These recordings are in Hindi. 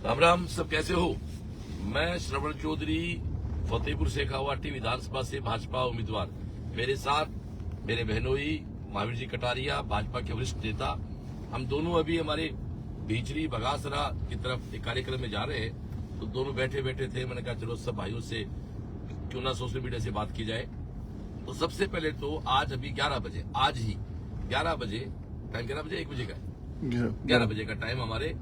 राम राम, सब कैसे हो। मैं श्रवण चौधरी, फतेहपुर शेखावाटी विधानसभा से भाजपा उम्मीदवार। मेरे साथ मेरे बहनोई महावीर जी कटारिया, भाजपा के वरिष्ठ नेता। हम दोनों अभी हमारे भीचरी बगासरा की तरफ एक कार्यक्रम में जा रहे हैं, तो दोनों बैठे बैठे थे। मैंने कहा चलो सब भाइयों से क्यों ना सोशल मीडिया से बात की जाए। तो सबसे पहले तो आज अभी 11 बजे, आज ही 11 बजे, टाइम 11 बजे 1 बजे का 11 बजे का टाइम हमारे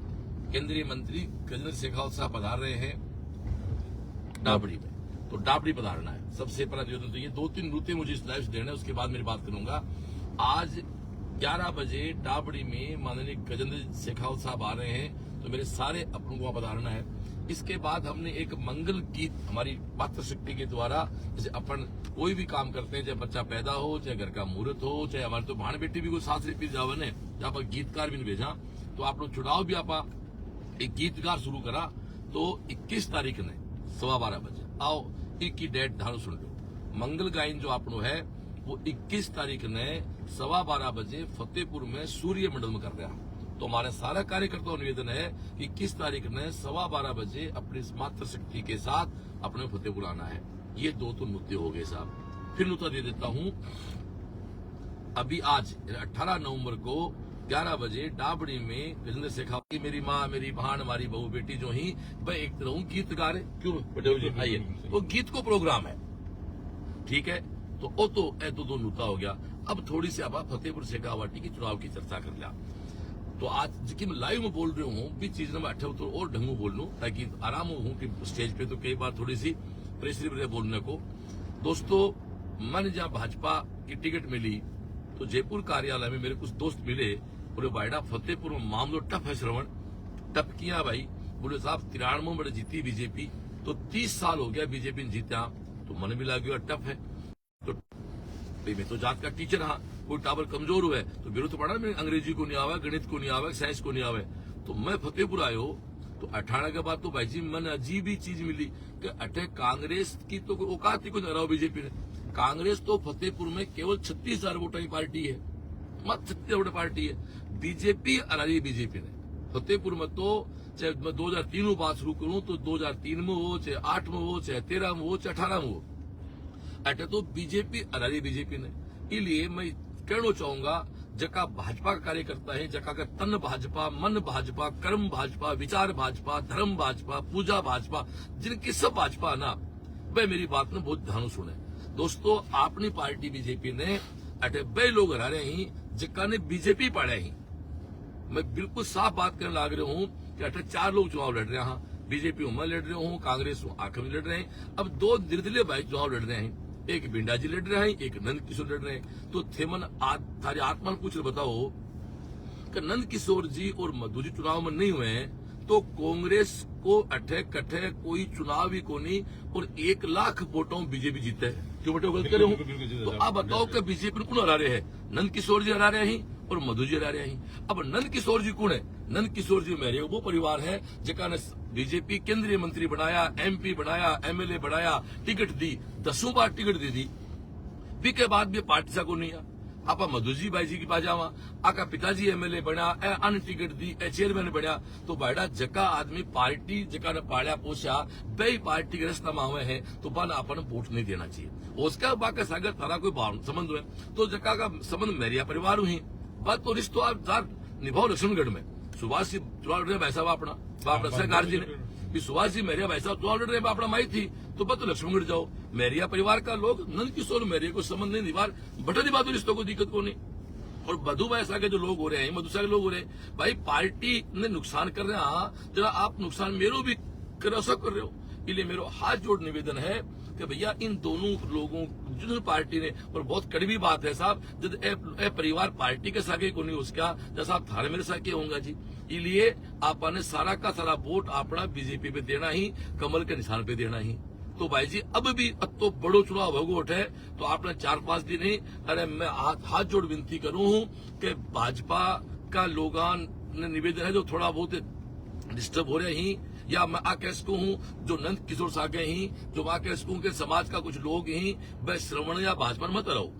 केंद्रीय मंत्री गजेंद्र शेखावत साहब पधार रहे हैं डाबड़ी में। तो डाबड़ी पधारना है। सबसे पहला निवेदन तो ये 2-3 नुक्ते मुझे इस लाइव से देना है, उसके बाद मेरी बात करूंगा। आज 11 बजे डाबड़ी में माननीय गजेंद्र शेखावत साहब आ रहे हैं, तो मेरे सारे अपनों को पधारना है। इसके बाद हमने एक मंगल गीत हमारी मातृ शक्ति के द्वारा, जैसे अपन कोई भी काम करते हैं, चाहे बच्चा पैदा हो, चाहे घर का मुहूर्त हो, चाहे हमारे तो भाण बेटी भी कोई सासरे पीर जावन है, जहां पर गीतकार भी नहीं भेजा, तो आप लोग चुनाव भी आप एक गीतकार शुरू करा। तो 21 तारीख ने 12:15 बजे आओ, एक की डेट धारो सुन लो। मंगल गायन जो आपनो है वो 21 तारीख ने 12:15 बजे फतेहपुर में सूर्य मंडल में कर रहा। तो हमारे सारा कार्यकर्ताओं निवेदन है कि 21 तारीख ने 12:15 बजे अपनी मातृ शक्ति के साथ अपने फतेहपुर आना है। ये 2 मुद्दे हो गए साहब। फिर नुकता दे देता हूं। अभी आज 18 नवंबर को 11 बजे डाबड़ी में गजेंद्र शेखावत की मेरी माँ, मेरी बहन, हमारी बहू बेटी जो ही वह एक तरह गीत गा रहे। क्यों पटेल जी आइए, तो गीत को प्रोग्राम है, ठीक है। तो वो तो ए तो 2 नुकता हो गया। अब थोड़ी सी आप फतेहपुर शेखावाटी की चुनाव की चर्चा कर लिया। तो आज जी मैं लाइव में बोल रही हूँ भी चीज नंबर 8 तो और ढंगू बोल लूं, ताकि आराम हूं कि स्टेज पे तो कई बार थोड़ी सी प्रेशर रहे बोलने को। दोस्तों, मैंने जहां भाजपा की टिकट मिली तो जयपुर कार्यालय में मेरे कुछ दोस्त मिले, बोले बायडा फतेहपुर में मामलो टफ है श्रवण। टफ किया भाई, बोले साहब 93 में जीती बीजेपी, तो 30 साल हो गया बीजेपी ने जीता, तो मन भी लग गया टफ है। तो मैं तो जात का टीचर हाँ, कोई टावर कमजोर हुए तो मेरे तो पढ़ा मैं अंग्रेजी को नहीं आवा, गणित को नहीं आवा, साइंस को नहीं आवे। तो मैं फतेहपुर आयो तो 18 के बाद तो भाई जी मन अजीब ही चीज मिली कि अठे कांग्रेस की तो कोई औकात ही कोई नहीं रहा बीजेपी ने। कांग्रेस तो फतेहपुर में केवल 36,000 वोटों की पार्टी है, मत 36 वोट पार्टी है। बीजेपी हरा रही बीजेपी ने फतेहपुर में। तो चाहे मैं 2003 में बात शुरू करूं तो 2003 में हो, चाहे 8 में हो, चाहे 13 में हो, चाहे 18 में हो, अटे तो बीजेपी हरा रही बीजेपी ने। इसलिए मैं कहना चाहूंगा, जका भाजपा का कार्यकर्ता है, जका का तन भाजपा, मन भाजपा, कर्म भाजपा, विचार भाजपा, धर्म भाजपा, पूजा भाजपा, जिनकी सब भाजपा ना, वह मेरी बात में बहुत ध्यान सुने। दोस्तों, अपनी पार्टी बीजेपी ने अटे वे लोग हरा रहे हैं जिका ने बीजेपी पढ़े ही। मैं बिल्कुल साफ बात करने लग रहा हूं कि अटे 4 लोग चुनाव लड़ रहे हैं। बीजेपी में लड़ रहे हूं, कांग्रेस आखिर में लड़ रहे हैं। अब 2 निर्दलीय भाई चुनाव लड़ रहे हैं, एक बिंडा जी लड़ रहे हैं, एक नंद किशोर लड़ रहे हैं। तो थे मन थारी आत्मा कुछ बताओ कि नंद किशोर जी और मधु जी चुनाव में नहीं हुए हैं तो कांग्रेस को अठे कठे कोई चुनाव ही को नहीं, और 1 लाख वोटों बीजेपी जीते है। क्यों बेटे गलत करे हूं? तो आप बताओ कि बीजेपी कौन हरा रहे हैं? नंद किशोर जी हरा रहे हैं और मधु जी हरा रहे हैं। अब नंद किशोर जी कौन है? नंद किशोर जी मेरे वो परिवार है जिका ने बीजेपी केंद्रीय मंत्री बनाया, MP बनाया, MLA बनाया, टिकट दी, 10 बार टिकट दे दी। भी के बाद भी पार्टी सा को नहीं आ। आप मधु जी भाई जी की पास जावा, आका पिताजी MLA बना, अन टिकट दी, चेयरमैन बना। तो बायडा जका आदमी पार्टी जका ने पाड़ा पोसा वही पार्टी के रास्ता में हुए हैं, तो बन अपन वोट नहीं देना चाहिए। उसका बाका सागर थारा कोई संबंध हुए तो जका का संबंध मेरिया परिवार हुई बात, तो रिश्तेदार निभाओ लक्ष्मणगढ़ में। सुभाष जी चुनाव लड़ रहे भाई साहब अपना बाप सरकार जी ने, सुभाष जी मेरिया भाई साहब चुनाव लड़ रहे अपना माई थी, तो बस लक्ष्मणगढ़ जाओ। मेरिया परिवार का लोग नंद किशोर मेरिया को संबंध नहीं, निवार बटन बात रिश्तों को दिक्कत को नहीं। और मधु भाई के जो लोग हो रहे हैं, मधुसा के लोग हो रहे हैं, भाई पार्टी ने नुकसान कर रहे हैं, जरा आप नुकसान मेरो भी कर रहे हो। इसलिए मेरा हाथ जोड़ निवेदन है कि भैया इन दोनों लोगों जिन पार्टी ने, और बहुत कड़वी बात है साहब, जब ए परिवार पार्टी के सागे को नहीं उसका, जैसा आप थारे मेरे सागे होंगे जी। इसलिए आपने सारा का सारा वोट अपना बीजेपी पे देना ही, कमल के निशान पे देना ही। तो भाई जी अब भी तो बड़ो चुनाव भगोट है, तो आपने 4-5 दिन ही, अरे मैं हाथ जोड़ विनती करूं हूं कि भाजपा का लोगान निवेदन है जो थोड़ा बहुत डिस्टर्ब हो रहे ही, या मैं आके इसको हूं जो नंद किशोर सागे ही, जो आके इसको के समाज का कुछ लोग ही, वह श्रवण या भाजपा मत रहो।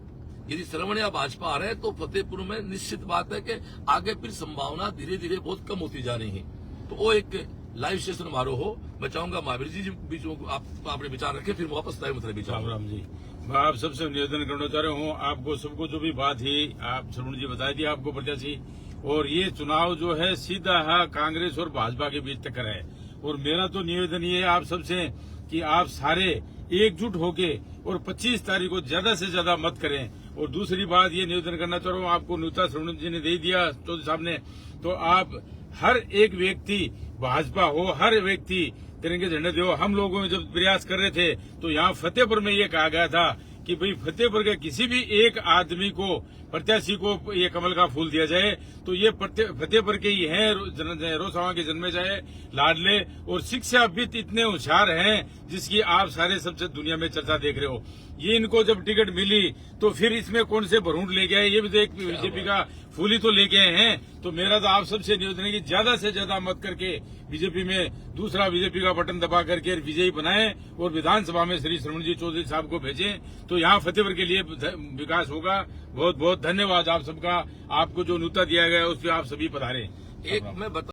यदि श्रवण या भाजपा आ रहे तो फतेहपुर में निश्चित बात है कि आगे फिर संभावना धीरे धीरे बहुत कम होती जा रही है। तो वो एक लाइव सेशन हमारो हो। मैं चाहूंगा महावीर जी बीच में आप अपने विचार रखें, फिर वापस लाइव मतलब विचार। राम जी, मैं आप सबसे निवेदन करना चाह रहा हूँ, आपको सबको जो भी बात है आप श्रवण जी बता दिया आपको प्रत्याशी, और ये चुनाव जो है सीधा है कांग्रेस और भाजपा के बीच टक्कर है। और मेरा तो निवेदन ये है आप सबसे कि आप सारे एकजुट होके और 25 तारीख को ज्यादा से ज्यादा मत करें। और दूसरी बात ये निवेदन करना चाह रहा हूँ, आपको न्यूता श्रवण जी ने दे दिया चौधरी साहब ने, तो आप हर एक व्यक्ति भाजपा हो, हर व्यक्ति तिरंगे झंडे दो। हम लोगों में जब प्रयास कर रहे थे तो यहाँ फतेहपुर में ये कहा गया था कि भाई फतेहपुर के किसी भी एक आदमी को प्रत्याशी को ये कमल का फूल दिया जाए। तो ये फतेहपुर के ही हैं, रोसावा के जन्मे जाए लाडले और शिक्षाविद इतने होशियार हैं जिसकी आप सारे सबसे दुनिया में चर्चा देख रहे हो। ये इनको जब टिकट मिली तो फिर इसमें कौन से भरूट लेके आए, ये भी तो एक बीजेपी का फूल ही तो लेके आए हैं। तो मेरा तो आप सबसे निवेदन है कि ज्यादा से ज्यादा मत करके बीजेपी में दूसरा बीजेपी का बटन दबा करके विजयी बनाएं और विधानसभा में श्री श्रवण जी चौधरी साहब को भेजें, तो यहाँ फतेहपुर के लिए विकास होगा। बहुत बहुत धन्यवाद आप सबका। आपको जो न्यूता दिया गया उस पर आप सभी पधारे। एक मैं बता